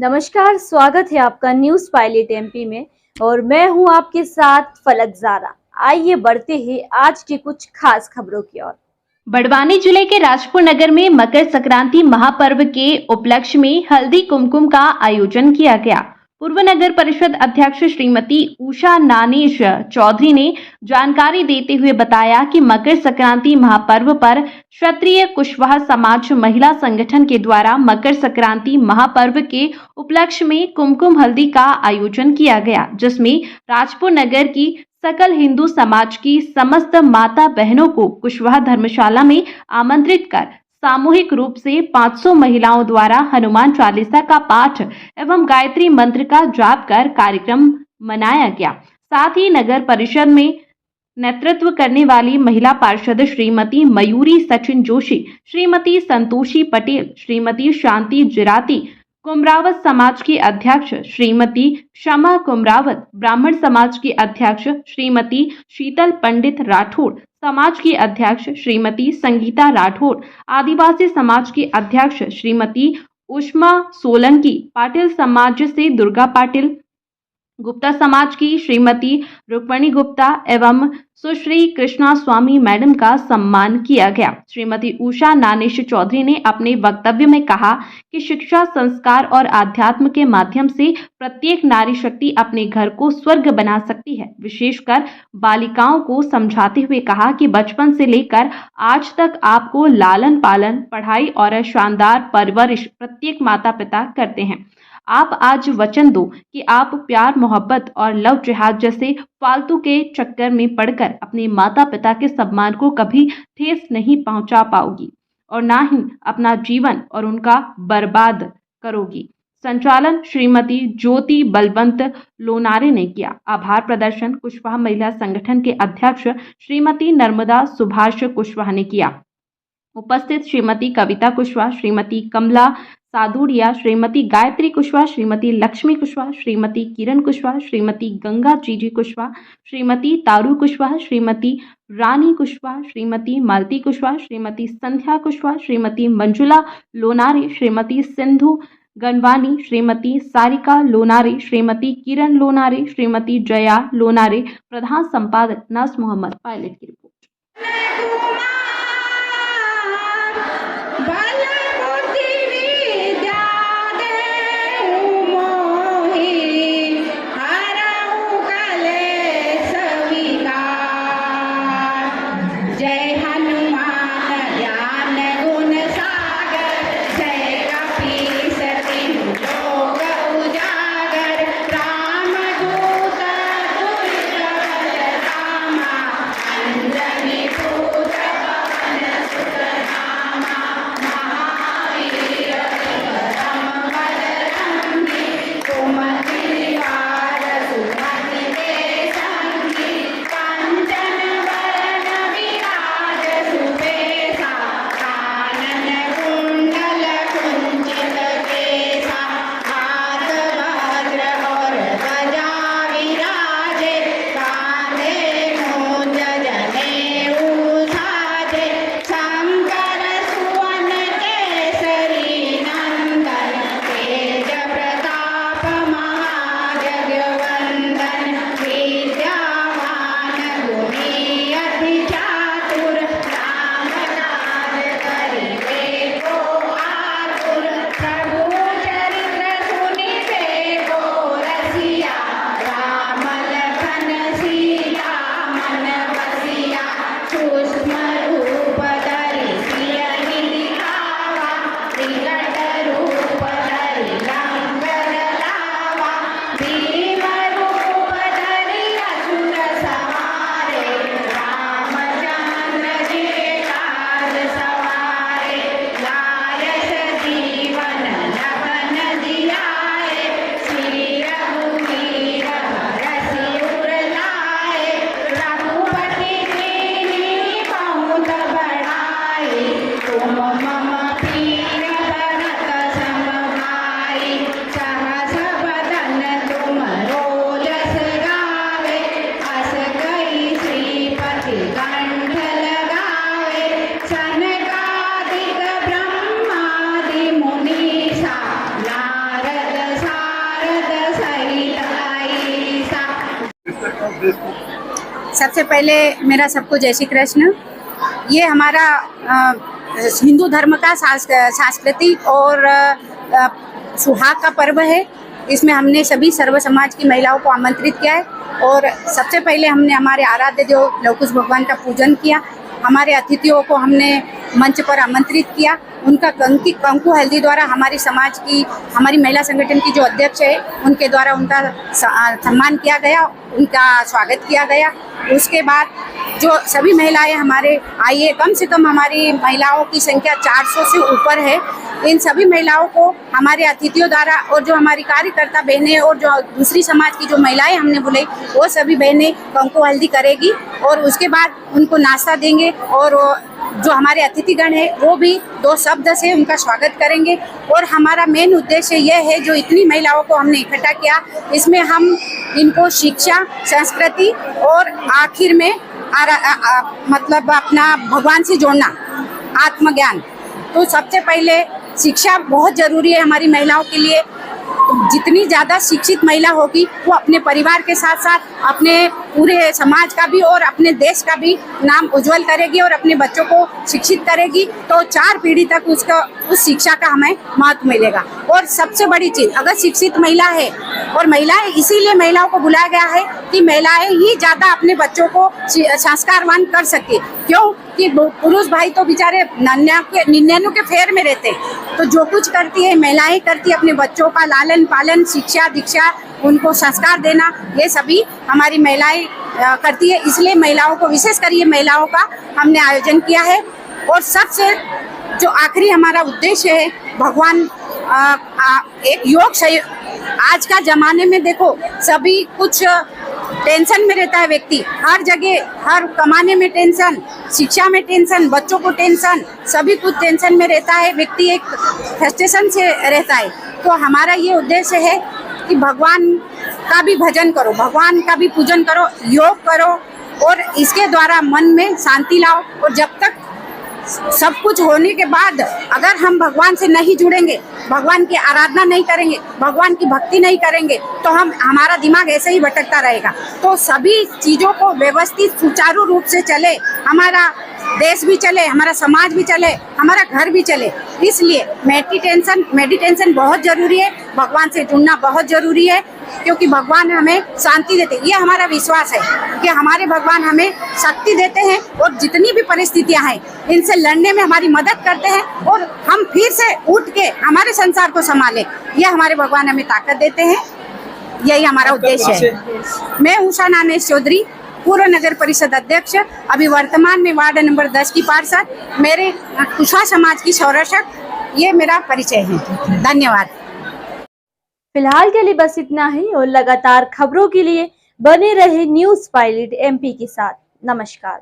नमस्कार, स्वागत है आपका न्यूज पायलट एमपी में। और मैं हूं आपके साथ फलक ज़ारा। आइए बढ़ते हैं आज की कुछ खास खबरों की ओर। बड़वानी जिले के राजपुर नगर में मकर संक्रांति महापर्व के उपलक्ष्य में हल्दी कुमकुम का आयोजन किया गया। पूर्व नगर परिषद अध्यक्ष श्रीमती उषा नानेश चौधरी ने जानकारी देते हुए बताया कि मकर संक्रांति महापर्व पर क्षत्रिय कुशवाहा समाज महिला संगठन के द्वारा मकर संक्रांति महापर्व के उपलक्ष्य में कुमकुम हल्दी का आयोजन किया गया, जिसमें राजपुर नगर की सकल हिंदू समाज की समस्त माता बहनों को कुशवाहा धर्मशाला में आमंत्रित कर सामूहिक रूप से 500 महिलाओं द्वारा हनुमान चालीसा का पाठ एवं गायत्री मंत्र का जाप कर कार्यक्रम मनाया गया। साथ ही नगर परिषद में नेतृत्व करने वाली महिला पार्षद श्रीमती मयूरी सचिन जोशी, श्रीमती संतोषी पटेल, श्रीमती शांति जिराती, कुमरावत समाज की अध्यक्ष श्रीमती क्षमा कुमरावत, ब्राह्मण समाज की अध्यक्ष श्रीमती शीतल पंडित राठौड़, समाज की अध्यक्ष श्रीमती संगीता राठौड़, आदिवासी समाज की अध्यक्ष श्रीमती उष्मा सोलंकी, पाटिल समाज से दुर्गा पाटिल, गुप्ता समाज की श्रीमती रुक्मणी गुप्ता एवं सुश्री कृष्णा स्वामी मैडम का सम्मान किया गया। श्रीमती उषा नानेश चौधरी ने अपने वक्तव्य में कहा कि शिक्षा, संस्कार और आध्यात्म के माध्यम से प्रत्येक नारी शक्ति अपने घर को स्वर्ग बना सकती है। विशेषकर बालिकाओं को समझाते हुए कहा कि बचपन से लेकर आज तक आपको लालन पालन, पढ़ाई और शानदार परवरिश प्रत्येक माता पिता करते हैं। आप आज वचन दो कि आप प्यार, मोहब्बत और लव जिहाद जैसे फालतू के चक्कर में पड़कर अपने माता पिता के सम्मान को कभी ठेस नहीं पहुंचा पाओगी और ना ही अपना जीवन और उनका बर्बाद करोगी। संचालन श्रीमती ज्योति बलवंत लोनारे ने किया। आभार प्रदर्शन कुशवाहा महिला संगठन के अध्यक्ष श्रीमती नर्मदा सुभाष कुशवाहा ने किया। उपस्थित श्रीमती कविता कुशवाहा, श्रीमती कमला सादुड़िया, श्रीमती गायत्री कुशवाहा, श्रीमती लक्ष्मी कुशवाहा, श्रीमती किरण कुशवाहा, श्रीमती गंगा जीजी कुशवाहा, श्रीमती तारू कुशवाहा, श्रीमती रानी कुशवाहा, श्रीमती मालती कुशवाहा, श्रीमती संध्या कुशवाहा, श्रीमती मंजुला लोनारे, श्रीमती सिंधु गनवानी, श्रीमती सारिका लोनारे, श्रीमती किरण लोनारे, श्रीमती जया लोनारे। प्रधान संपादक नास मोहम्मद। पायलट की रिपोर्ट। सबसे पहले मेरा सबको जय श्री कृष्ण। ये हमारा हिंदू धर्म का सांस्कृतिक और सुहाग का पर्व है। इसमें हमने सभी सर्व समाज की महिलाओं को आमंत्रित किया है और सबसे पहले हमने हमारे आराध्य देव लव कुश भगवान का पूजन किया। हमारे अतिथियों को हमने मंच पर आमंत्रित किया। उनका कंकु हल्दी द्वारा हमारी समाज की, हमारी महिला संगठन की जो अध्यक्ष है उनके द्वारा उनका सम्मान किया गया, उनका स्वागत किया गया। उसके बाद जो सभी महिलाएं हमारे आई है, कम से कम हमारी महिलाओं की संख्या 400 से ऊपर है। इन सभी महिलाओं को हमारे अतिथियों द्वारा और जो हमारी कार्यकर्ता बहनें और जो दूसरी समाज की जो महिलाएं हमने बुलाई वो सभी बहनें कंकु हल्दी करेगी और उसके बाद उनको नाश्ता देंगे और जो हमारे अतिथिगण है वो भी 2 शब्द से उनका स्वागत करेंगे। और हमारा मेन उद्देश्य यह है, जो इतनी महिलाओं को हमने इकट्ठा किया, इसमें हम इनको शिक्षा, संस्कृति और आखिर में मतलब अपना भगवान से जोड़ना, आत्मज्ञान। तो सबसे पहले शिक्षा बहुत ज़रूरी है हमारी महिलाओं के लिए। जितनी ज़्यादा शिक्षित महिला होगी वो अपने परिवार के साथ साथ अपने पूरे समाज का भी और अपने देश का भी नाम उज्जवल करेगी और अपने बच्चों को शिक्षित करेगी, तो 4 पीढ़ी तक उसका उस शिक्षा का हमें महत्व मिलेगा। और सबसे बड़ी चीज़, अगर शिक्षित महिला है, और महिलाएं इसीलिए महिलाओं को बुलाया गया है कि महिलाएं ही ज़्यादा अपने बच्चों को संस्कारवान कर सके। क्यों कि पुरुष भाई तो बेचारे 99 के फेर में रहते, तो जो कुछ करती है महिलाएं करती है, अपने बच्चों का लालन पालन, शिक्षा दीक्षा, उनको संस्कार देना, ये सभी हमारी महिलाएं करती है। इसलिए महिलाओं को, विशेष कर ये महिलाओं का हमने आयोजन किया है। और सबसे जो आखिरी हमारा उद्देश्य है, भगवान एक योग आज का ज़माने में देखो सभी कुछ टेंशन में रहता है व्यक्ति, हर जगह, हर कमाने में टेंशन, शिक्षा में टेंशन, बच्चों को टेंशन, सभी कुछ टेंशन में रहता है व्यक्ति, एक फ्रस्ट्रेशन से रहता है। तो हमारा ये उद्देश्य है कि भगवान का भी भजन करो, भगवान का भी पूजन करो, योग करो और इसके द्वारा मन में शांति लाओ। और जब तक सब कुछ होने के बाद अगर हम भगवान से नहीं जुड़ेंगे, भगवान की आराधना नहीं करेंगे, भगवान की भक्ति नहीं करेंगे, तो हमारा दिमाग ऐसे ही भटकता रहेगा। तो सभी चीज़ों को व्यवस्थित सुचारू रूप से चले, हमारा देश भी चले, हमारा समाज भी चले, हमारा घर भी चले। इसलिए मेडिटेशन बहुत ज़रूरी है, भगवान से जुड़ना बहुत ज़रूरी है, क्योंकि भगवान हमें शांति देते हैं। ये हमारा विश्वास है कि हमारे भगवान हमें शक्ति देते हैं और जितनी भी परिस्थितियां हैं इनसे लड़ने में हमारी मदद करते हैं और हम फिर से उठ के हमारे संसार को संभालें। ये हमारे भगवान हमें ताकत देते हैं, यही हमारा उद्देश्य है। मैं उषा नानेश चौधरी, पूर्व नगर परिषद अध्यक्ष, अभी वर्तमान में वार्ड नंबर 10 की पार्षद, मेरे कुशा समाज की संरक्षक, ये मेरा परिचय है। धन्यवाद। फिलहाल के लिए बस इतना ही और लगातार खबरों के लिए बने रहे न्यूज़ पायलट MP के साथ। नमस्कार।